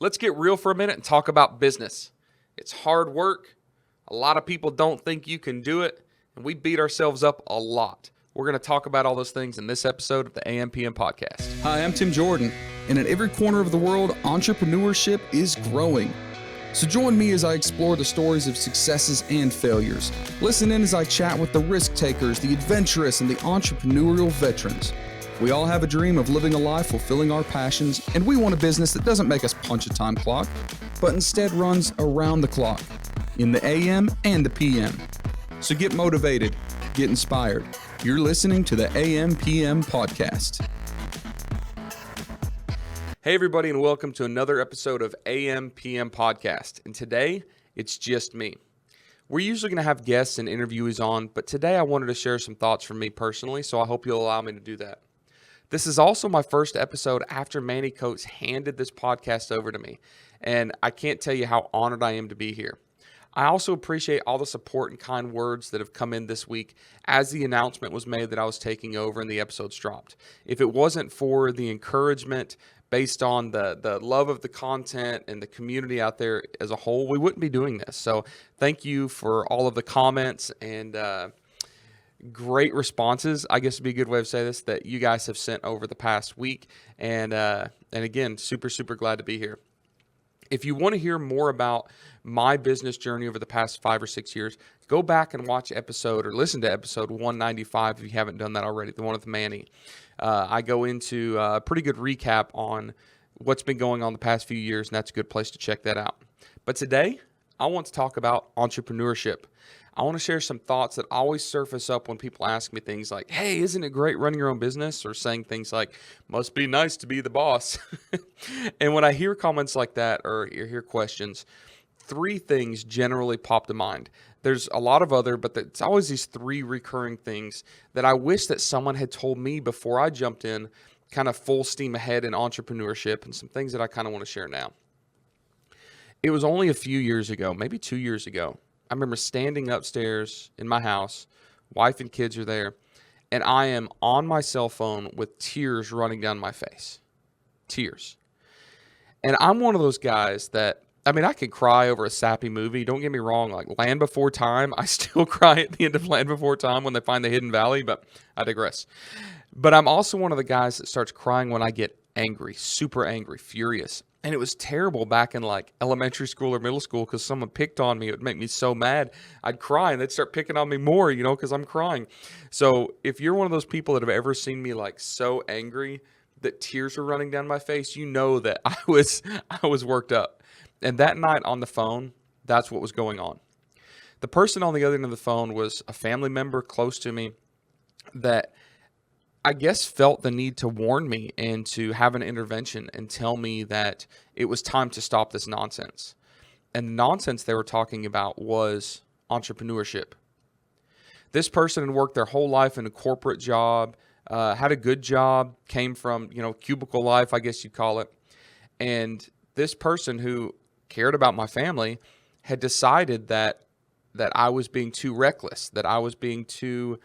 Let's get real for a minute and talk about business. It's hard work. A lot of people don't think you can do it, and we beat ourselves up a lot. We're going to talk about all those things in this episode of the AM/PM podcast. Hi, I'm Tim Jordan, and in every corner of the world, entrepreneurship is growing. So join me as I explore the stories of successes and failures. Listen in as I chat with the risk takers, the adventurous, and the entrepreneurial veterans. We all have a dream of living a life fulfilling our passions, and we want a business that doesn't make us punch a time clock, but instead runs around the clock, in the AM and the PM. So get motivated, get inspired. You're listening to the AM/PM podcast. Hey everybody, and welcome to another episode of AM/PM podcast. And today, it's just me. We're usually going to have guests and interviewees on, but today I wanted to share some thoughts from me personally, so I hope you'll allow me to do that. This is also my first episode after Manny Coates handed this podcast over to me, and I can't tell you how honored I am to be here. I also appreciate all the support and kind words that have come in this week as the announcement was made that I was taking over and the episodes dropped. If it wasn't for the encouragement based on the love of the content and the community out there as a whole, we wouldn't be doing this. So thank you for all of the comments and great responses, I guess would be a good way of saying this, that you guys have sent over the past week. And again, super glad to be here. If you want to hear more about my business journey over the past 5 or 6 years, go back and watch episode or listen to episode 195 if you haven't done that already, the one with Manny. I go into a pretty good recap on what's been going on the past few years, and that's a good place to check that out. But today, I want to talk about entrepreneurship. I want to share some thoughts that always surface up when people ask me things like, hey, isn't it great running your own business? Or saying things like, must be nice to be the boss. And when I hear comments like that or you hear questions, 3 things generally pop to mind. There's a lot of other, but it's always these 3 recurring things that I wish that someone had told me before I jumped in kind of full steam ahead in entrepreneurship, and some things that I kind of want to share now. It was only a few years ago, maybe 2 years ago. I remember standing upstairs in my house, wife and kids are there, and I am on my cell phone with tears running down my face. Tears. And I'm one of those guys that, I can cry over a sappy movie. Don't get me wrong, like Land Before Time. I still cry at the end of Land Before Time when they find the hidden valley, but I digress. But I'm also one of the guys that starts crying when I get angry, super angry, furious. And it was terrible back in like elementary school or middle school because someone picked on me. It would make me so mad. I'd cry and they'd start picking on me more, because I'm crying. So if you're one of those people that have ever seen me like so angry that tears were running down my face, you know that I was worked up. And that night on the phone, that's what was going on. The person on the other end of the phone was a family member close to me that I guess felt the need to warn me and to have an intervention and tell me that it was time to stop this nonsense. And the nonsense they were talking about was entrepreneurship. This person had worked their whole life in a corporate job, had a good job, came from, cubicle life, I guess you'd call it. And this person who cared about my family had decided that I was being too reckless, that I was being too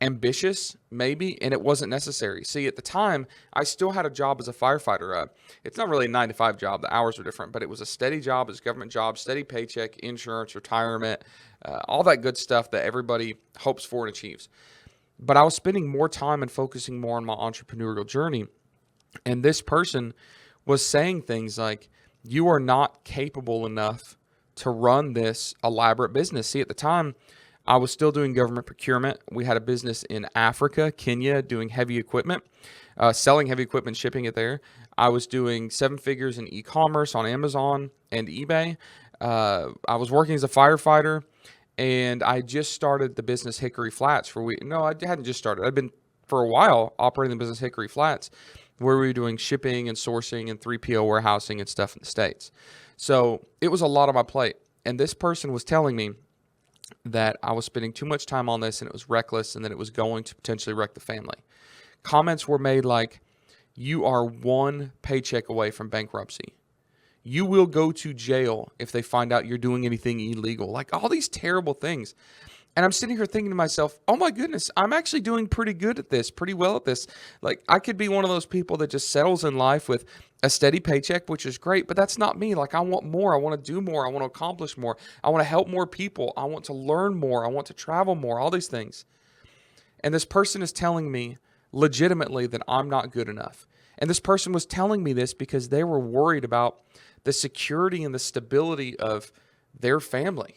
ambitious, maybe, and it wasn't necessary. See, at the time, I still had a job as a firefighter. It's not really a 9-to-5 job. The hours were different, but it was a steady job, it was a government job, steady paycheck, insurance, retirement, all that good stuff that everybody hopes for and achieves. But I was spending more time and focusing more on my entrepreneurial journey. And this person was saying things like, you are not capable enough to run this elaborate business. See, at the time, I was still doing government procurement. We had a business in Africa, Kenya, doing heavy equipment, selling heavy equipment, shipping it there. I was doing 7 figures in e-commerce on Amazon and eBay. I was working as a firefighter, and I just started the business Hickory Flats. No, I hadn't just started. I'd been for a while operating the business Hickory Flats, where we were doing shipping and sourcing and 3PL warehousing and stuff in the States. So it was a lot on my plate. And this person was telling me that I was spending too much time on this and it was reckless and that it was going to potentially wreck the family. Comments were made like, you are 1 paycheck away from bankruptcy. You will go to jail if they find out you're doing anything illegal. Like all these terrible things. And I'm sitting here thinking to myself, oh my goodness, I'm actually doing pretty good at this, pretty well at this. Like I could be one of those people that just settles in life with a steady paycheck, which is great, but that's not me. Like, I want more. I want to do more. I want to accomplish more. I want to help more people. I want to learn more. I want to travel more, all these things. And this person is telling me legitimately that I'm not good enough. And this person was telling me this because they were worried about the security and the stability of their family.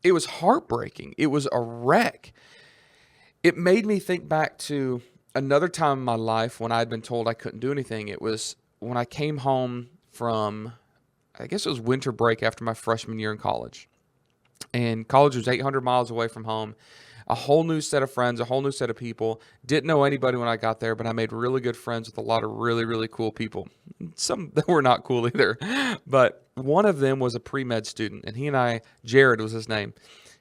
It was heartbreaking. It was a wreck. It made me think back to another time in my life when I had been told I couldn't do anything. It was when I came home from, I guess it was winter break after my freshman year in college. And college was 800 miles away from home. A whole new set of friends, a whole new set of people. Didn't know anybody when I got there, but I made really good friends with a lot of really, really cool people. Some that were not cool either. But one of them was a pre-med student, and he and I, Jared was his name.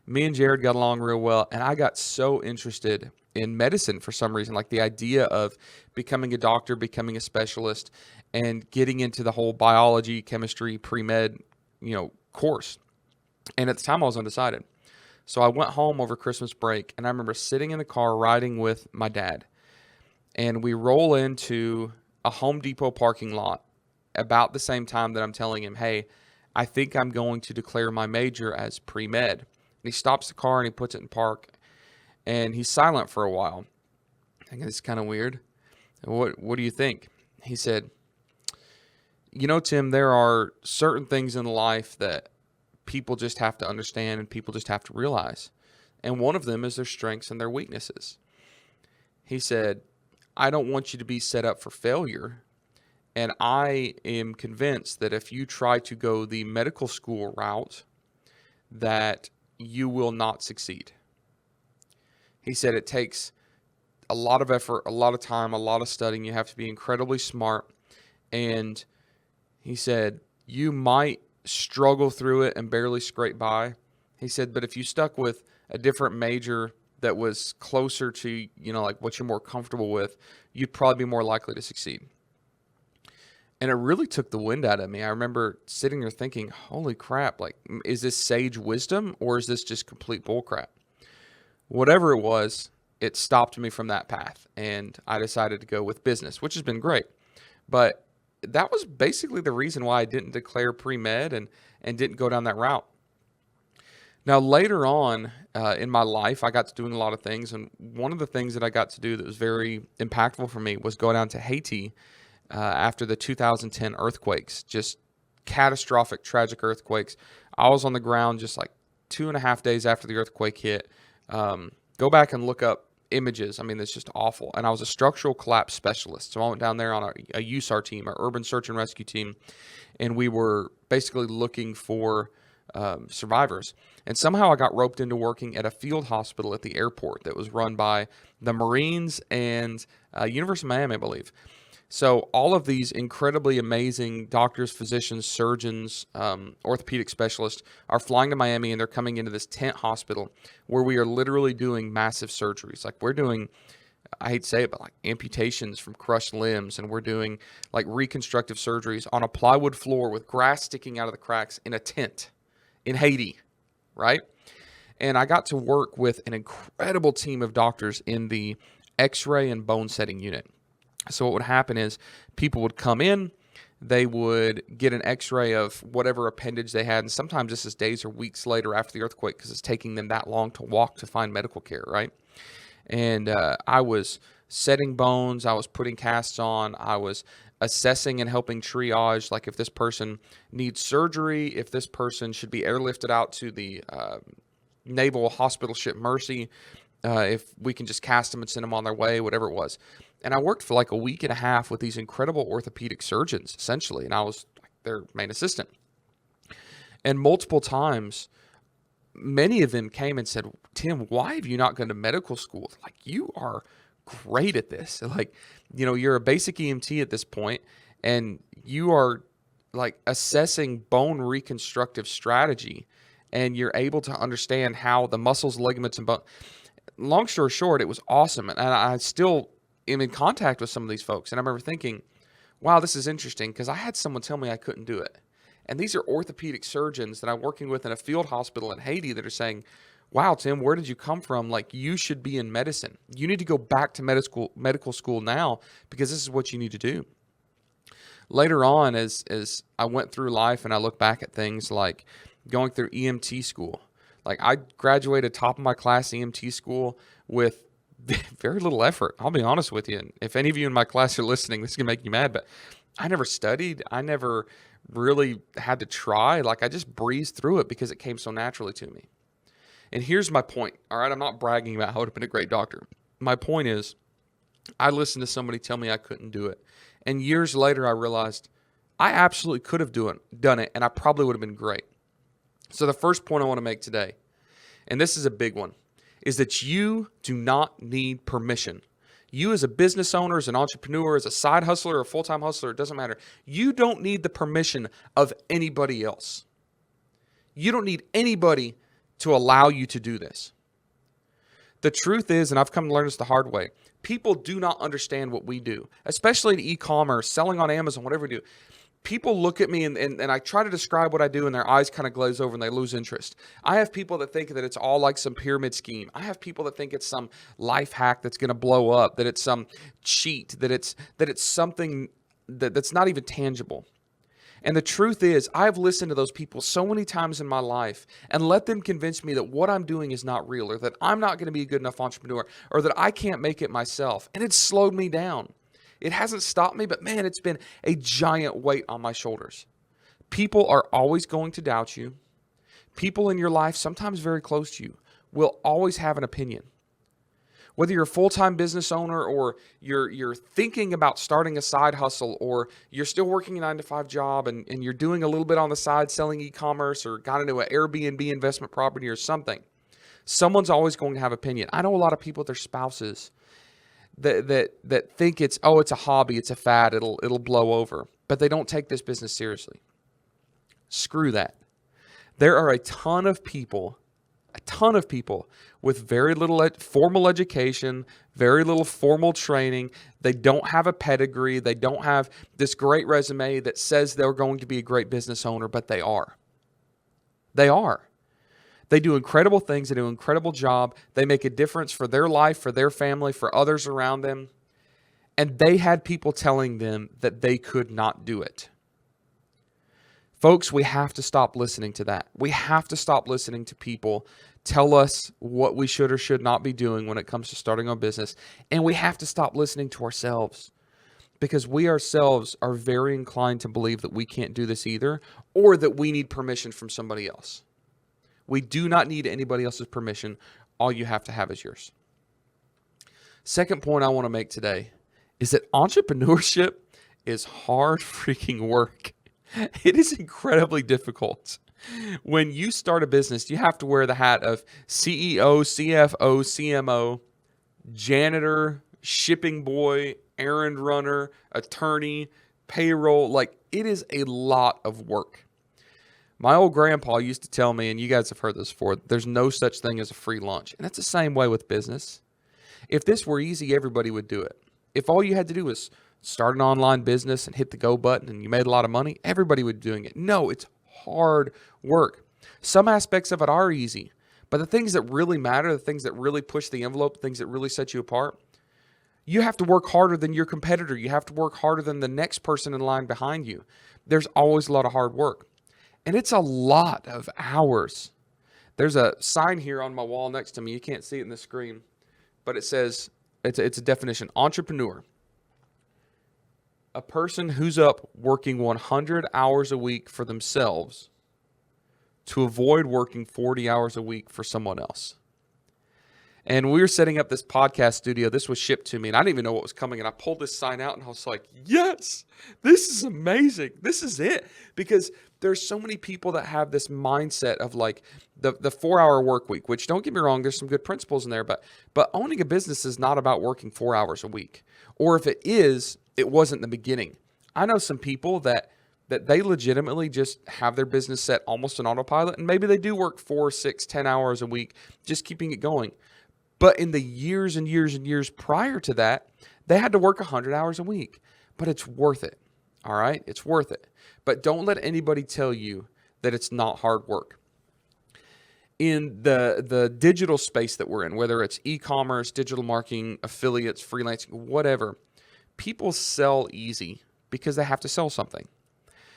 Me and Jared got along real well, and I got so interested in medicine for some reason, like the idea of becoming a doctor, becoming a specialist, and getting into the whole biology, chemistry, pre-med, course. And at the time I was undecided. So I went home over Christmas break, and I remember sitting in the car riding with my dad, and we roll into a Home Depot parking lot about the same time that I'm telling him, hey, I think I'm going to declare my major as pre-med. And he stops the car and he puts it in park, and he's silent for a while. I think it's kind of weird. What do you think? He said, Tim, there are certain things in life that people just have to understand and people just have to realize. And one of them is their strengths and their weaknesses. He said, I don't want you to be set up for failure. And I am convinced that if you try to go the medical school route, that you will not succeed. He said it takes a lot of effort, a lot of time, a lot of studying. You have to be incredibly smart. And he said, you might struggle through it and barely scrape by. He said, but if you stuck with a different major that was closer to, like what you're more comfortable with, you'd probably be more likely to succeed. And it really took the wind out of me. I remember sitting there thinking, holy crap, like, is this sage wisdom or is this just complete bullcrap? Whatever it was, it stopped me from that path. And I decided to go with business, which has been great. But that was basically the reason why I didn't declare pre-med and didn't go down that route. Now, later on in my life, I got to doing a lot of things. And one of the things that I got to do that was very impactful for me was go down to Haiti after the 2010 earthquakes, just catastrophic, tragic earthquakes. I was on the ground just like 2.5 days after the earthquake hit. Go back and look up images. I mean, it's just awful. And I was a structural collapse specialist. So I went down there on a USAR team, our urban search and rescue team, and we were basically looking for survivors. And somehow I got roped into working at a field hospital at the airport that was run by the Marines and University of Miami, I believe. So all of these incredibly amazing doctors, physicians, surgeons, orthopedic specialists are flying to Miami, and they're coming into this tent hospital where we are literally doing massive surgeries. Like, we're doing, I hate to say it, but like amputations from crushed limbs, and we're doing like reconstructive surgeries on a plywood floor with grass sticking out of the cracks in a tent in Haiti, right? And I got to work with an incredible team of doctors in the X-ray and bone setting unit. So what would happen is people would come in, they would get an x-ray of whatever appendage they had, and sometimes this is days or weeks later after the earthquake because it's taking them that long to walk to find medical care, right? And I was setting bones, I was putting casts on, I was assessing and helping triage, like if this person needs surgery, if this person should be airlifted out to the Naval Hospital Ship Mercy, if we can just cast them and send them on their way, whatever it was. And I worked for like a week and a half with these incredible orthopedic surgeons, essentially, and I was their main assistant. And multiple times, many of them came and said, Tim, why have you not gone to medical school? Like, you are great at this. Like, you're a basic EMT at this point, and you are like assessing bone reconstructive strategy, and you're able to understand how the muscles, ligaments, and bone. Long story short, it was awesome. And I still am in contact with some of these folks. And I remember thinking, wow, this is interesting, because I had someone tell me I couldn't do it. And these are orthopedic surgeons that I'm working with in a field hospital in Haiti that are saying, wow, Tim, where did you come from? Like, you should be in medicine. You need to go back to medical school now, because this is what you need to do. Later on, as I went through life and I look back at things like going through EMT school, like I graduated top of my class EMT school with very little effort. I'll be honest with you. And if any of you in my class are listening, this is going to make you mad, but I never studied. I never really had to try. Like I just breezed through it because it came so naturally to me. And here's my point. All right. I'm not bragging about how I would have been a great doctor. My point is I listened to somebody tell me I couldn't do it. And years later, I realized I absolutely could have done it, and I probably would have been great. So the first point I want to make today, and this is a big one, is that you do not need permission. You as a business owner, as an entrepreneur, as a side hustler, or a full-time hustler, it doesn't matter. You don't need the permission of anybody else. You don't need anybody to allow you to do this. The truth is, and I've come to learn this the hard way, people do not understand what we do, especially in e-commerce, selling on Amazon, whatever we do. People look at me and I try to describe what I do and their eyes kind of glaze over and they lose interest. I have people that think that it's all like some pyramid scheme. I have people that think it's some life hack that's going to blow up, that it's some cheat, that it's something that's not even tangible. And the truth is, I've listened to those people so many times in my life and let them convince me that what I'm doing is not real, or that I'm not going to be a good enough entrepreneur, or that I can't make it myself. And it's slowed me down. It hasn't stopped me, but man, it's been a giant weight on my shoulders. People are always going to doubt you. People in your life, sometimes very close to you, will always have an opinion. Whether you're a full-time business owner or you're thinking about starting a side hustle, or you're still working a 9-to-5 job and you're doing a little bit on the side selling e-commerce, or got into an Airbnb investment property or something, someone's always going to have opinion. I know a lot of people with their spouses that think it's a hobby, it's a fad, it'll blow over, but they don't take this business seriously. Screw that. There are a ton of people with very little formal education, very little formal training. They don't have a pedigree. They don't have this great resume that says they're going to be a great business owner, but they are. They are. They do incredible things. They do an incredible job. They make a difference for their life, for their family, for others around them. And they had people telling them that they could not do it. Folks, we have to stop listening to that. We have to stop listening to people tell us what we should or should not be doing when it comes to starting a business. And we have to stop listening to ourselves, because we ourselves are very inclined to believe that we can't do this either, or that we need permission from somebody else. We do not need anybody else's permission. All you have to have is yours. Second point I want to make today is that entrepreneurship is hard freaking work. It is incredibly difficult. When you start a business, you have to wear the hat of CEO, CFO, CMO, janitor, shipping boy, errand runner, attorney, payroll. Like, it is a lot of work. My old grandpa used to tell me, and you guys have heard this before, there's no such thing as a free lunch. And it's the same way with business. If this were easy, everybody would do it. If all you had to do was start an online business and hit the go button and you made a lot of money, everybody would be doing it. No, it's hard work. Some aspects of it are easy, but the things that really matter, the things that really push the envelope, the things that really set you apart, you have to work harder than your competitor. You have to work harder than the next person in line behind you. There's always a lot of hard work, and it's a lot of hours. There's a sign here on my wall next to me. You can't see it in the screen, but it says, it's a definition: entrepreneur. A person who's up working 100 hours a week for themselves to avoid working 40 hours a week for someone else. And we were setting up this podcast studio. This was shipped to me, and I didn't even know what was coming. And I pulled this sign out, and I was like, yes, this is amazing. This is it. Because there's so many people that have this mindset of like the 4-hour work week, which, don't get me wrong, there's some good principles in there. But owning a business is not about working 4 hours a week. Or if it is, it wasn't in the beginning. I know some people that they legitimately just have their business set almost on autopilot, and maybe they do work 4, 6, 10 hours a week, just keeping it going. But in the years and years and years prior to that, they had to work 100 hours a week. But it's worth it. All right? It's worth it. But don't let anybody tell you that it's not hard work. In the digital space that we're in, whether it's e-commerce, digital marketing, affiliates, freelancing, whatever, people sell easy. because they have to sell something.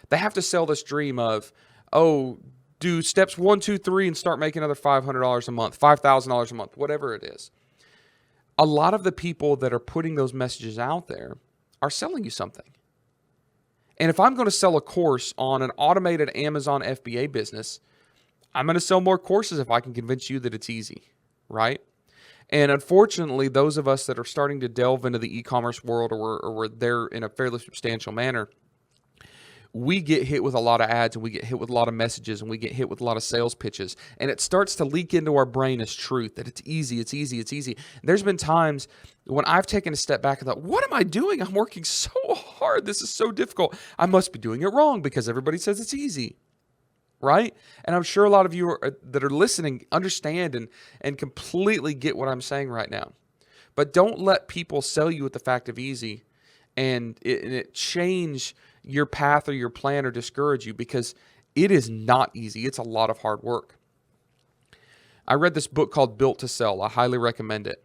They have to sell this dream of, oh, do steps 1, 2, 3 and start making another $500 a month, $5,000 a month, whatever it is. A lot of the people that are putting those messages out there are selling you something. And if I'm going to sell a course on an automated Amazon FBA business, I'm going to sell more courses if I can convince you that it's easy, right? And unfortunately, those of us that are starting to delve into the e-commerce world, or we're there in a fairly substantial manner, we get hit with a lot of ads, and we get hit with a lot of messages, and we get hit with a lot of sales pitches. And it starts to leak into our brain as truth that it's easy, it's easy, it's easy. There's been times when I've taken a step back and thought, what am I doing? I'm working so hard. This is so difficult. I must be doing it wrong because everybody says it's easy, right? And I'm sure a lot of you that are listening understand and completely get what I'm saying right now. But don't let people sell you with the fact of easy and it change your path or your plan or discourage you, because it is not easy. It's a lot of hard work. I read this book called Built to Sell. I highly recommend it.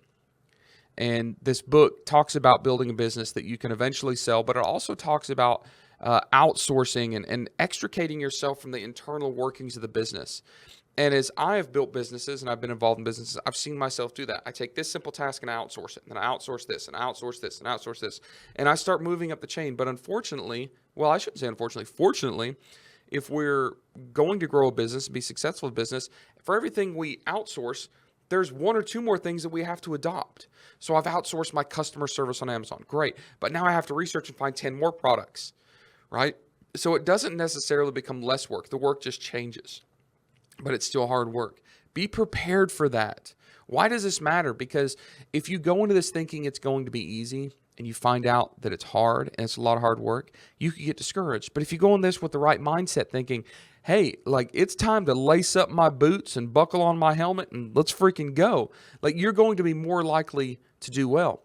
And this book talks about building a business that you can eventually sell, but it also talks about outsourcing and extricating yourself from the internal workings of the business. And as I have built businesses and I've been involved in businesses, I've seen myself do that. I take this simple task and I outsource it. And then I outsource this and I outsource this and I outsource this. And I start moving up the chain. But unfortunately, well, I shouldn't say unfortunately, fortunately, if we're going to grow a business and be successful in business, for everything we outsource, there's 1 or 2 more things that we have to adopt. So I've outsourced my customer service on Amazon. Great. But now I have to research and find 10 more products, right? So it doesn't necessarily become less work. The work just changes. But it's still hard work. Be prepared for that. Why does this matter? Because if you go into this thinking it's going to be easy and you find out that it's hard and it's a lot of hard work, you could get discouraged. But if you go in this with the right mindset thinking, hey, like it's time to lace up my boots and buckle on my helmet and let's freaking go. Like you're going to be more likely to do well.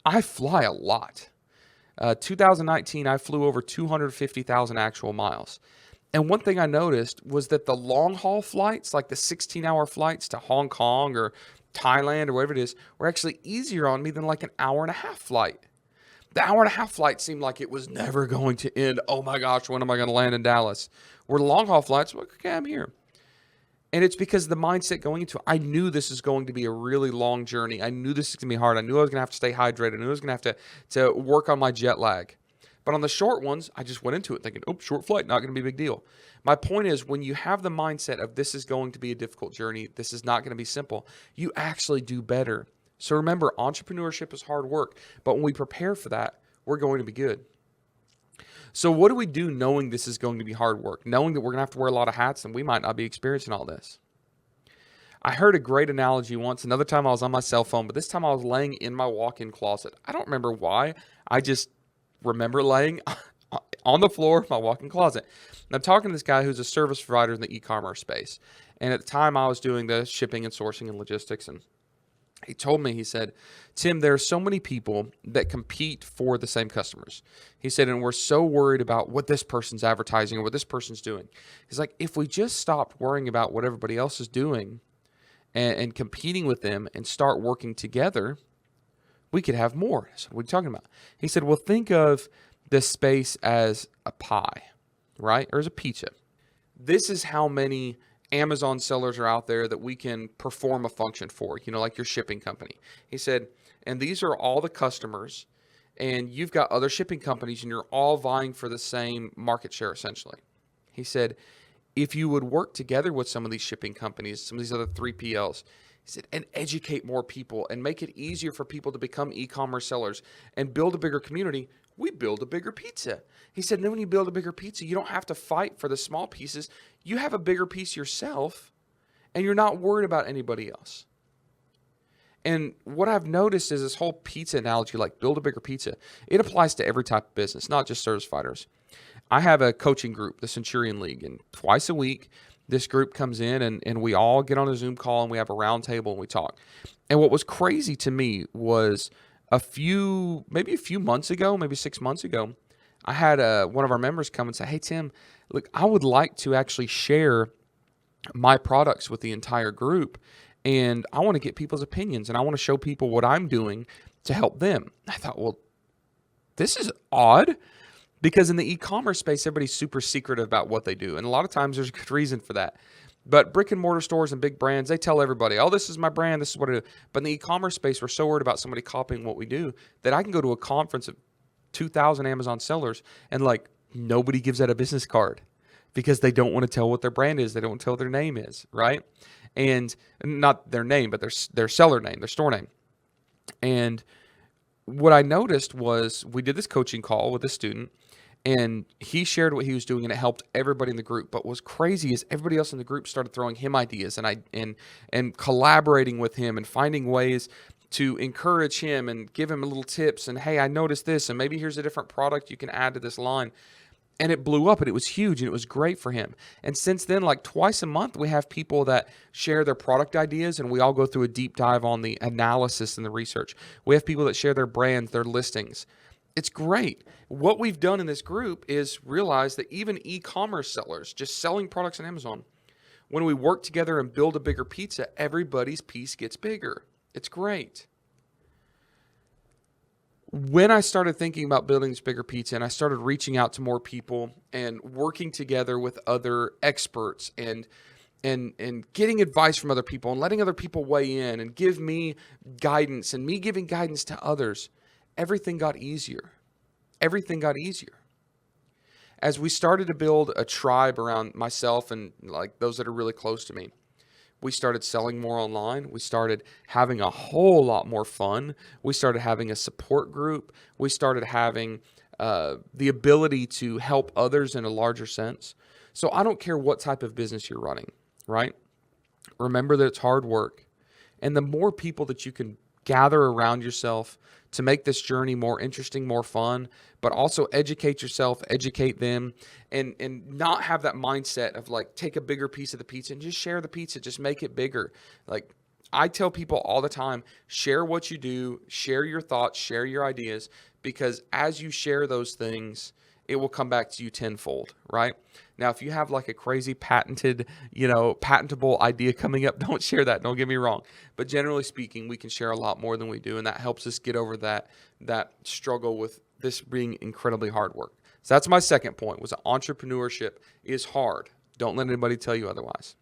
I fly a lot. 2019, I flew over 250,000 actual miles. And one thing I noticed was that the long haul flights, like the 16-hour flights to Hong Kong or Thailand or wherever it is, were actually easier on me than like an hour-and-a-half flight. The hour-and-a-half flight seemed like it was never going to end. Oh my gosh, when am I going to land in Dallas? Where the long haul flights, well, okay, I'm here. And it's because the mindset going into it, I knew this is going to be a really long journey. I knew this is going to be hard. I knew I was going to have to stay hydrated. I knew I was going to have to work on my jet lag. But on the short ones, I just went into it thinking, oh, short flight, not going to be a big deal. My point is, when you have the mindset of this is going to be a difficult journey, this is not going to be simple, you actually do better. So remember, entrepreneurship is hard work. But when we prepare for that, we're going to be good. So what do we do knowing this is going to be hard work? Knowing that we're going to have to wear a lot of hats and we might not be experiencing all this? I heard a great analogy once. Another time I was on my cell phone, but this time I was laying in my walk-in closet. I don't remember why. I just remember laying on the floor of my walk-in closet. And I'm talking to this guy who's a service provider in the e-commerce space. And at the time I was doing the shipping and sourcing and logistics. And he told me, he said, Tim, there are so many people that compete for the same customers. He said, and we're so worried about what this person's advertising or what this person's doing. He's like, if we just stopped worrying about what everybody else is doing and competing with them and start working together, we could have more. I said, what are you talking about? He said, well, think of this space as a pie, right? Or as a pizza. This is how many Amazon sellers are out there that we can perform a function for, like your shipping company. He said, and these are all the customers, and you've got other shipping companies, and you're all vying for the same market share, essentially. He said, if you would work together with some of these shipping companies, some of these other 3PLs, he said, and educate more people and make it easier for people to become e-commerce sellers and build a bigger community, we build a bigger pizza. He said, and then when you build a bigger pizza, you don't have to fight for the small pieces. You have a bigger piece yourself, and you're not worried about anybody else. And what I've noticed is this whole pizza analogy, like build a bigger pizza, it applies to every type of business, not just service providers. I have a coaching group, the Centurion League, and twice a week, this group comes in and we all get on a Zoom call and we have a round table and we talk. And what was crazy to me was maybe a few months ago, maybe 6 months ago, I had one of our members come and say, hey, Tim, look, I would like to actually share my products with the entire group. And I want to get people's opinions and I want to show people what I'm doing to help them. I thought, well, this is odd. Because in the e-commerce space, everybody's super secretive about what they do. And a lot of times there's a good reason for that. But brick and mortar stores and big brands, they tell everybody, oh, this is my brand, this is what I do. But in the e-commerce space, we're so worried about somebody copying what we do that I can go to a conference of 2,000 Amazon sellers and like nobody gives out a business card because they don't want to tell what their brand is. They don't want to tell what their name is, right? And not their name, but their seller name, their store name. And what I noticed was we did this coaching call with a student, and he shared what he was doing, and it helped everybody in the group. But what's crazy is everybody else in the group started throwing him ideas and collaborating with him and finding ways to encourage him and give him a little tips. And hey, I noticed this, and maybe here's a different product you can add to this line. And it blew up, and it was huge, and it was great for him. And since then, like twice a month, we have people that share their product ideas, and we all go through a deep dive on the analysis and the research. We have people that share their brands, their listings. It's great. What we've done in this group is realize that even e-commerce sellers, just selling products on Amazon, when we work together and build a bigger pizza, everybody's piece gets bigger. It's great. When I started thinking about building this bigger pizza and I started reaching out to more people and working together with other experts and getting advice from other people and letting other people weigh in and give me guidance and me giving guidance to others, everything got easier. Everything got easier. As we started to build a tribe around myself and like those that are really close to me, we started selling more online. We started having a whole lot more fun. We started having a support group. We started having the ability to help others in a larger sense. So I don't care what type of business you're running, right? Remember that it's hard work. And the more people that you can gather around yourself to make this journey more interesting, more fun, but also educate yourself, educate them, and not have that mindset of like, take a bigger piece of the pizza and just share the pizza, just make it bigger. Like I tell people all the time, share what you do, share your thoughts, share your ideas, because as you share those things, it will come back to you tenfold, right? Now, if you have like a crazy patented, patentable idea coming up, don't share that. Don't get me wrong. But generally speaking, we can share a lot more than we do. And that helps us get over that struggle with this being incredibly hard work. So that's my second point, was that entrepreneurship is hard. Don't let anybody tell you otherwise.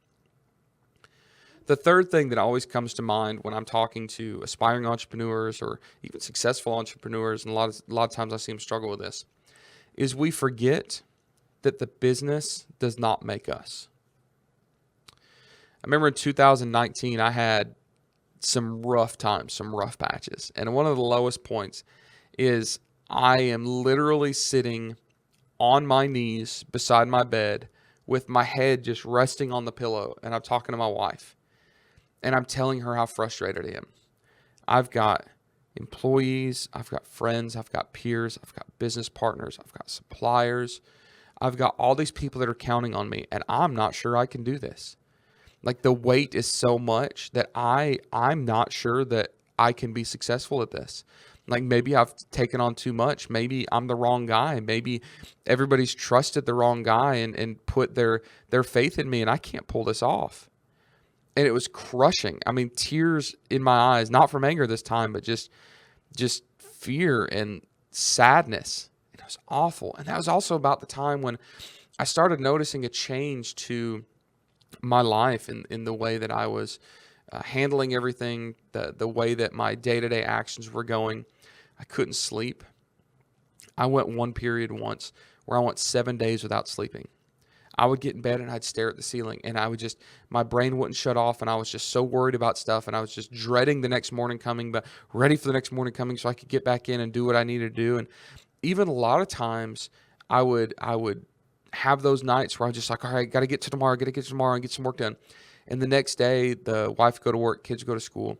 The third thing that always comes to mind when I'm talking to aspiring entrepreneurs or even successful entrepreneurs, and a lot of times I see them struggle with this, is we forget that the business does not make us. I remember in 2019, I had some rough times, some rough patches. And one of the lowest points is I am literally sitting on my knees beside my bed with my head just resting on the pillow. And I'm talking to my wife. And I'm telling her how frustrated I am. I've got employees, I've got friends, I've got peers, I've got business partners, I've got suppliers. I've got all these people that are counting on me, and I'm not sure I can do this. Like the weight is so much that I'm not sure that I can be successful at this. Like maybe I've taken on too much. Maybe I'm the wrong guy. Maybe everybody's trusted the wrong guy and put their faith in me, and I can't pull this off. And it was crushing. I mean, tears in my eyes, not from anger this time, but just fear and sadness. It was awful. And that was also about the time when I started noticing a change to my life in the way that I was handling everything, the way that my day-to-day actions were going. I couldn't sleep. I went one period once where I went 7 days without sleeping. I would get in bed and I'd stare at the ceiling, and my brain wouldn't shut off, and I was just so worried about stuff, and I was just dreading the next morning coming, but ready for the next morning coming so I could get back in and do what I needed to do. And even a lot of times I would have those nights where I was just like, all right, got to get to tomorrow and get some work done. And the next day, the wife go to work, kids go to school,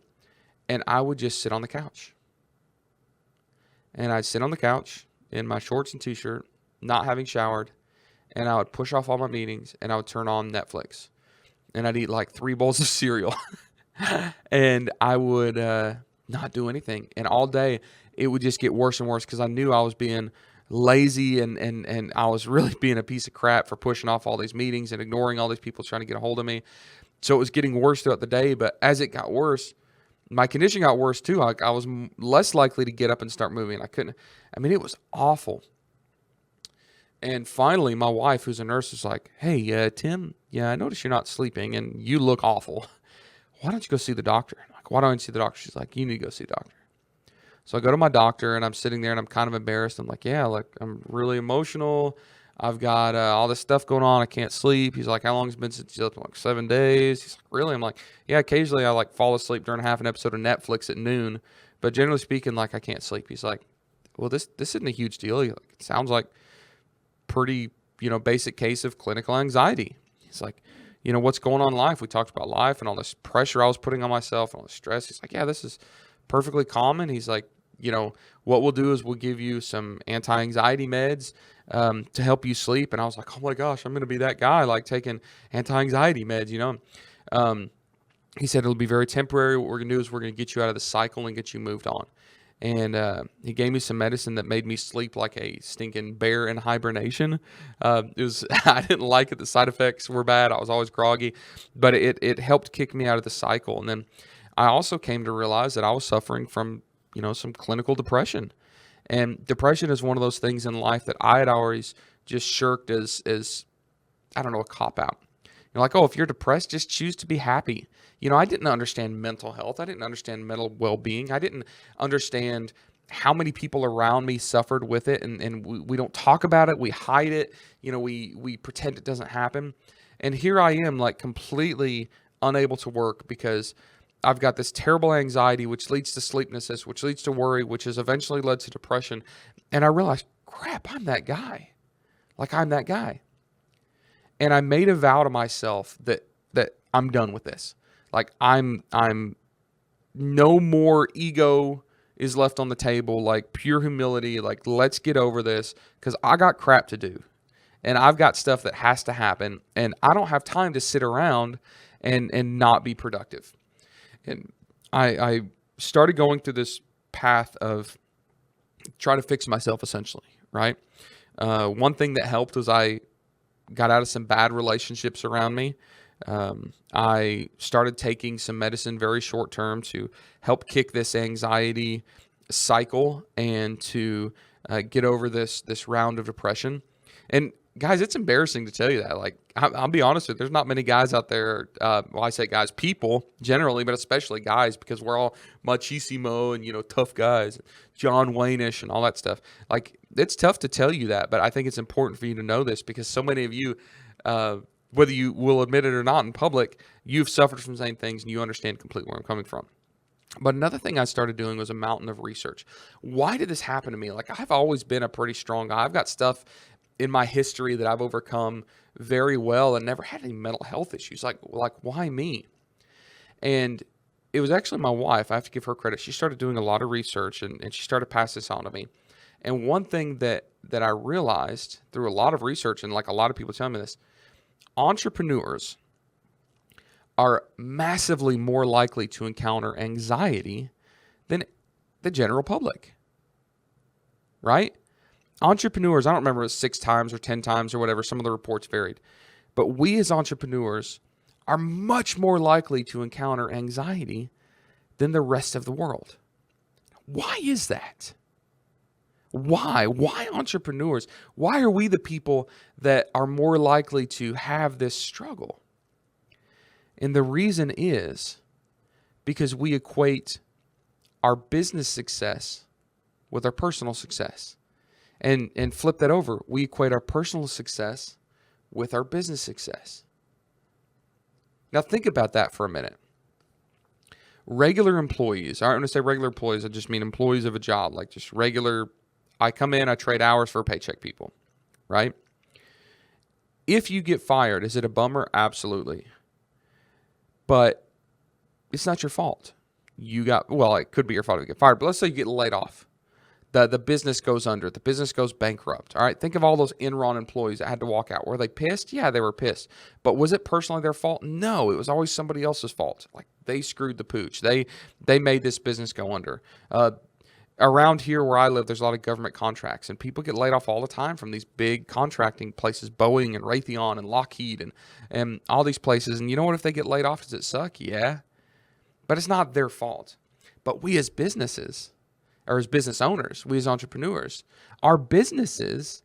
and I would just sit on the couch. And I'd sit on the couch in my shorts and t-shirt, not having showered, and I would push off all my meetings, and I would turn on Netflix. And I'd eat like 3 bowls of cereal. And I would not do anything. And all day, it would just get worse and worse because I knew I was being lazy and I was really being a piece of crap for pushing off all these meetings and ignoring all these people trying to get a hold of me. So it was getting worse throughout the day. But as it got worse, my condition got worse too. I was less likely to get up and start moving. It was awful. And finally, my wife, who's a nurse, is like, hey, Tim, yeah, I noticed you're not sleeping and you look awful. Why don't you go see the doctor? I'm like, why don't you see the doctor? She's like, you need to go see the doctor. So I go to my doctor and I'm sitting there and I'm kind of embarrassed. I'm like, yeah, like I'm really emotional. I've got all this stuff going on. I can't sleep. He's like, how long has it been since you slept? I'm like, 7 days. He's like, really? I'm like, yeah, occasionally I like fall asleep during half an episode of Netflix at noon. But generally speaking, like I can't sleep. He's like, well, this isn't a huge deal. It sounds like pretty, basic case of clinical anxiety. He's like, what's going on in life? We talked about life and all this pressure I was putting on myself and all the stress. He's like, yeah, this is perfectly common. He's like, what we'll do is we'll give you some anti-anxiety meds to help you sleep. And I was like, oh my gosh, I'm going to be that guy, like taking anti-anxiety meds, He said it'll be very temporary. What we're going to do is we're going to get you out of the cycle and get you moved on. And he gave me some medicine that made me sleep like a stinking bear in hibernation. I didn't like it. The side effects were bad. I was always groggy, but it helped kick me out of the cycle. And then I also came to realize that I was suffering from, some clinical depression. And depression is one of those things in life that I had always just shirked as I don't know, a cop out. Like, oh, if you're depressed, just choose to be happy. I didn't understand mental health. I didn't understand mental well-being. I didn't understand how many people around me suffered with it. And we don't talk about it. We hide it. We pretend it doesn't happen. And here I am, like completely unable to work because I've got this terrible anxiety, which leads to sleeplessness, which leads to worry, which has eventually led to depression. And I realized, crap, I'm that guy. Like, I'm that guy. And I made a vow to myself that I'm done with this. Like I'm no more ego is left on the table, like pure humility, like let's get over this because I got crap to do. And I've got stuff that has to happen and I don't have time to sit around and not be productive. And I started going through this path of trying to fix myself essentially, right? One thing that helped was I got out of some bad relationships around me. I started taking some medicine very short term to help kick this anxiety cycle and to get over this round of depression. And guys, it's embarrassing to tell you that. Like, I'll be honest with you, there's not many guys out there. I say guys, people generally, but especially guys, because we're all machismo and, tough guys, John Wayne-ish and all that stuff. Like, it's tough to tell you that, but I think it's important for you to know this because so many of you, whether you will admit it or not in public, you've suffered from the same things and you understand completely where I'm coming from. But another thing I started doing was a mountain of research. Why did this happen to me? Like, I've always been a pretty strong guy. I've got stuff in my history that I've overcome very well and never had any mental health issues. Like why me? And it was actually my wife. I have to give her credit. She started doing a lot of research and she started passing this on to me. And one thing that I realized through a lot of research, and like a lot of people tell me this, entrepreneurs are massively more likely to encounter anxiety than the general public, right? Entrepreneurs, I don't remember, it was 6 times or 10 times or whatever. Some of the reports varied. But we as entrepreneurs are much more likely to encounter anxiety than the rest of the world. Why is that? Why? Why entrepreneurs? Why are we the people that are more likely to have this struggle? And the reason is because we equate our business success with our personal success. And flip that over. We equate our personal success with our business success. Now think about that for a minute. Regular employees, when I say regular employees, I just mean employees of a job, like just regular, I come in, I trade hours for a paycheck people, right? If you get fired, is it a bummer? Absolutely. But it's not your fault. It could be your fault if you get fired, but let's say you get laid off. The business goes under. The business goes bankrupt. All right. Think of all those Enron employees that had to walk out. Were they pissed? Yeah, they were pissed. But was it personally their fault? No, it was always somebody else's fault. Like they screwed the pooch. They made this business go under. Around here where I live, there's a lot of government contracts, and people get laid off all the time from these big contracting places, Boeing and Raytheon and Lockheed and all these places. And you know what? If they get laid off, does it suck? Yeah. But it's not their fault. But we as businesses, or as business owners, we as entrepreneurs, our businesses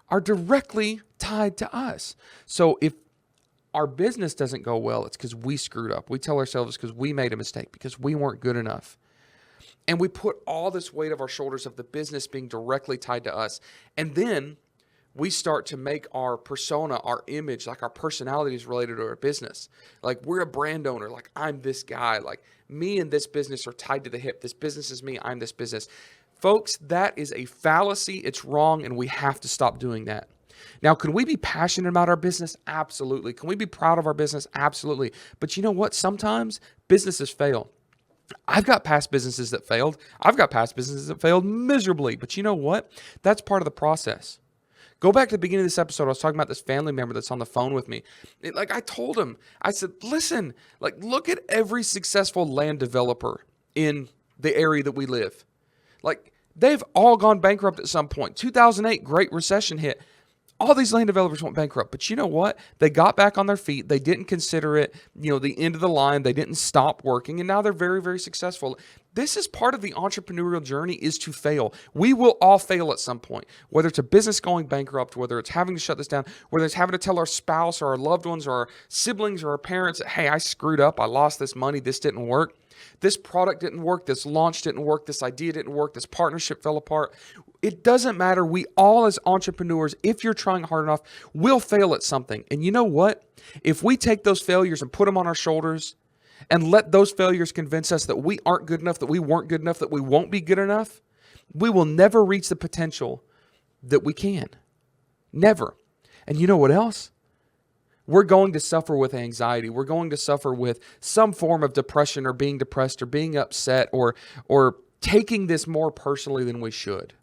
are directly tied to us. So if our business doesn't go well, it's because we screwed up. We tell ourselves because we made a mistake, because we weren't good enough. And we put all this weight of our shoulders of the business being directly tied to us. And then we start to make our persona, our image, like our personality is related to our business. Like we're a brand owner. Like I'm this guy. Like me and this business are tied to the hip. This business is me. I'm this business. Folks, that is a fallacy. It's wrong. And we have to stop doing that. Now, can we be passionate about our business? Absolutely. Can we be proud of our business? Absolutely. But you know what? Sometimes businesses fail. I've got past businesses that failed. I've got past businesses that failed miserably. But you know what? That's part of the process. Go back to the beginning of this episode. I was talking about this family member that's on the phone with me. I told him, I said, listen, look at every successful land developer in the area that we live. They've all gone bankrupt at some point. 2008, Great Recession hit. All these land developers went bankrupt. But you know what? They got back on their feet. They didn't consider it, the end of the line. They didn't stop working. And now they're very, very successful. This is part of the entrepreneurial journey, is to fail. We will all fail at some point, whether it's a business going bankrupt, whether it's having to shut this down, whether it's having to tell our spouse or our loved ones or our siblings or our parents, hey, I screwed up. I lost this money. This didn't work. This product didn't work. This launch didn't work. This idea didn't work. This partnership fell apart. It doesn't matter. We all, as entrepreneurs, if you're trying hard enough, will fail at something. And you know what? If we take those failures and put them on our shoulders and let those failures convince us that we aren't good enough, that we weren't good enough, that we won't be good enough, we will never reach the potential that we can. Never. And you know what else? We're going to suffer with anxiety. We're going to suffer with some form of depression or being depressed or being upset or taking this more personally than we should.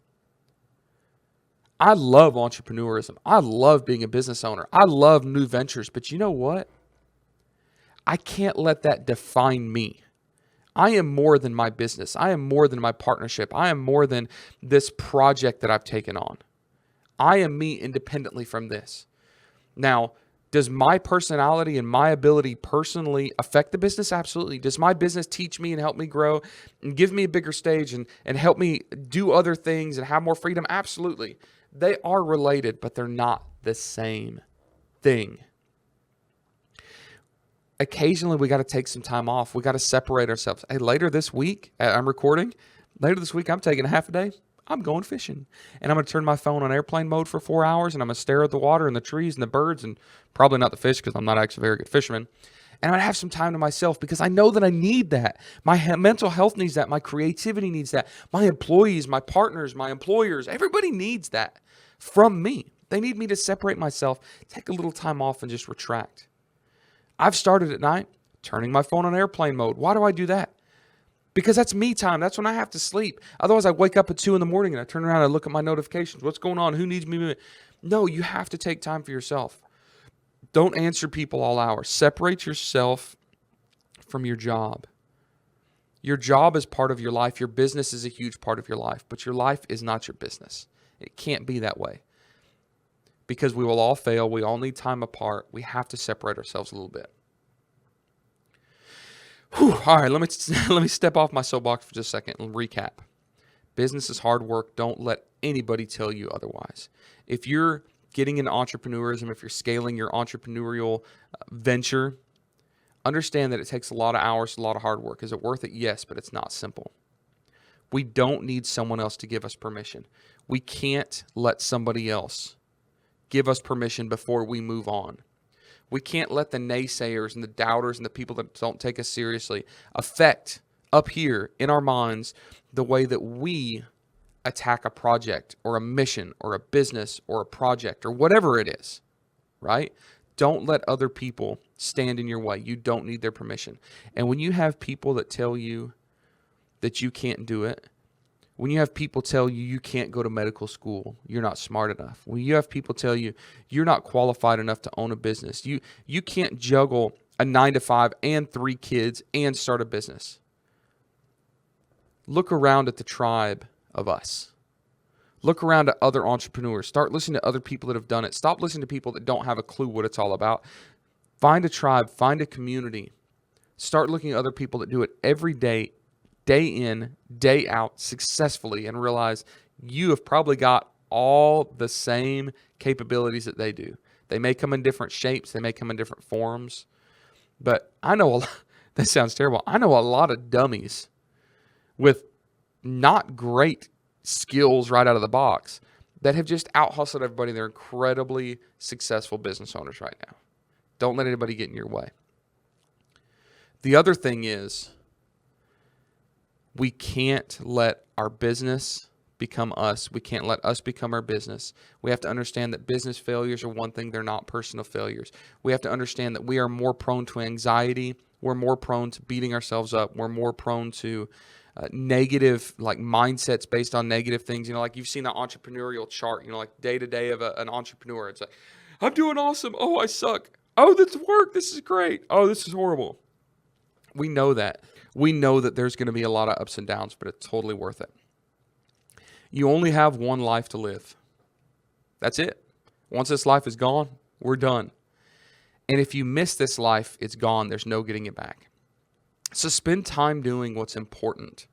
I love entrepreneurism. I love being a business owner. I love new ventures. But you know what? I can't let that define me. I am more than my business. I am more than my partnership. I am more than this project that I've taken on. I am me independently from this. Now, does my personality and my ability personally affect the business? Absolutely. Does my business teach me and help me grow and give me a bigger stage and help me do other things and have more freedom? Absolutely. They are related, but they're not the same thing. Occasionally, we got to take some time off. We got to separate ourselves. Hey, later this week, I'm recording. Later this week, I'm taking a half a day. I'm going fishing. And I'm going to turn my phone on airplane mode for 4 hours, and I'm going to stare at the water and the trees and the birds and probably not the fish because I'm not actually a very good fisherman. And I'm going to have some time to myself because I know that I need that. My mental health needs that. My creativity needs that. My employees, my partners, my employers, everybody needs that from me. They need me to separate myself, take a little time off, and just retract. I've started at night turning my phone on airplane mode. Why do I do that? Because that's me time. That's when I have to sleep. Otherwise, I wake up at 2 a.m. and I turn around and I look at my notifications. What's going on? Who needs me? No, you have to take time for yourself. Don't answer people all hours. Separate yourself from your job. Your job is part of your life. Your business is a huge part of your life. But your life is not your business. It can't be that way. Because we will all fail. We all need time apart. We have to separate ourselves a little bit. Whew. All right, let me step off my soapbox for just a second and recap. Business is hard work. Don't let anybody tell you otherwise. If you're getting into entrepreneurism, if you're scaling your entrepreneurial venture, understand that it takes a lot of hours, a lot of hard work. Is it worth it? Yes, but it's not simple. We don't need someone else to give us permission. We can't let somebody else give us permission before we move on. We can't let the naysayers and the doubters and the people that don't take us seriously affect up here in our minds the way that we attack a project or a mission or a business or a project or whatever it is, right? Don't let other people stand in your way. You don't need their permission. And when you have people that tell you that you can't do it, when you have people tell you you can't go to medical school, you're not smart enough. When you have people tell you you're not qualified enough to own a business, you can't juggle a 9-to-5 and 3 kids and start a business. Look around at the tribe of us. Look around at other entrepreneurs. Start listening to other people that have done it. Stop listening to people that don't have a clue what it's all about. Find a tribe. Find a community. Start looking at other people that do it every day, day in, day out, successfully, and realize you have probably got all the same capabilities that they do. They may come in different shapes. They may come in different forms. But I know a lot, that sounds terrible. I know a lot of dummies with not great skills right out of the box that have just out-hustled everybody. They're incredibly successful business owners right now. Don't let anybody get in your way. The other thing is, we can't let our business become us. We can't let us become our business. We have to understand that business failures are one thing. They're not personal failures. We have to understand that we are more prone to anxiety. We're more prone to beating ourselves up. We're more prone to negative mindsets based on negative things. You've seen the entrepreneurial chart, like day to day of an entrepreneur. It's like, I'm doing awesome. Oh, I suck. Oh, this worked. This is great. Oh, this is horrible. We know that. We know that there's going to be a lot of ups and downs, but it's totally worth it. You only have one life to live. That's it. Once this life is gone, we're done. And if you miss this life, it's gone. There's no getting it back. So spend time doing what's important.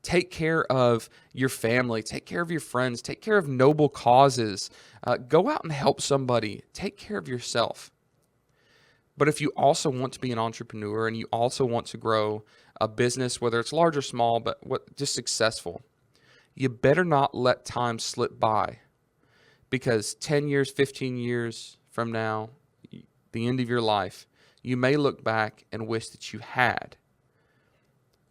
Take care of your family. Take care of your friends. Take care of noble causes. Go out and help somebody. Take care of yourself. But if you also want to be an entrepreneur and you also want to grow a business, whether it's large or small, but just successful, you better not let time slip by, because 10 years, 15 years from now, the end of your life, you may look back and wish that you had.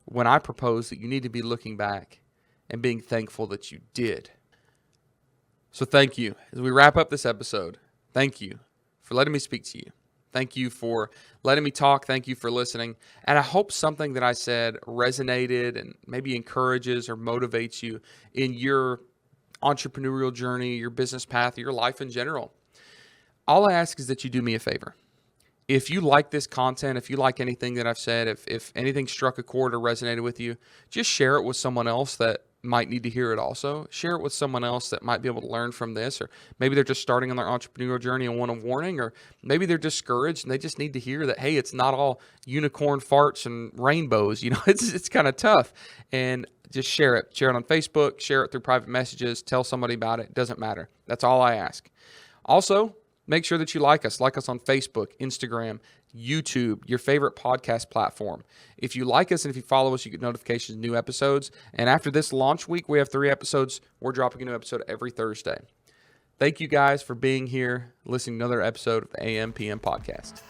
When I propose that you need to be looking back and being thankful that you did. So thank you. As we wrap up this episode, thank you for letting me speak to you. Thank you for letting me talk. Thank you for listening. And I hope something that I said resonated and maybe encourages or motivates you in your entrepreneurial journey, your business path, your life in general. All I ask is that you do me a favor. If you like this content, if you like anything that I've said, if anything struck a chord or resonated with you, just share it with someone else that might need to hear it also. Share it with someone else that might be able to learn from this, or maybe they're just starting on their entrepreneurial journey and want a warning, or maybe they're discouraged and they just need to hear that, hey, it's not all unicorn farts and rainbows. It's kind of tough. And just share it. Share it on Facebook, share it through private messages, tell somebody about it. Doesn't matter. That's all I ask. Also, make sure that you like us. Like us on Facebook, Instagram, YouTube, your favorite podcast platform. If you like us and if you follow us, you get notifications of new episodes. And after this launch week, we have 3 episodes. We're dropping a new episode every Thursday. Thank you guys for being here, listening to another episode of the AM PM podcast.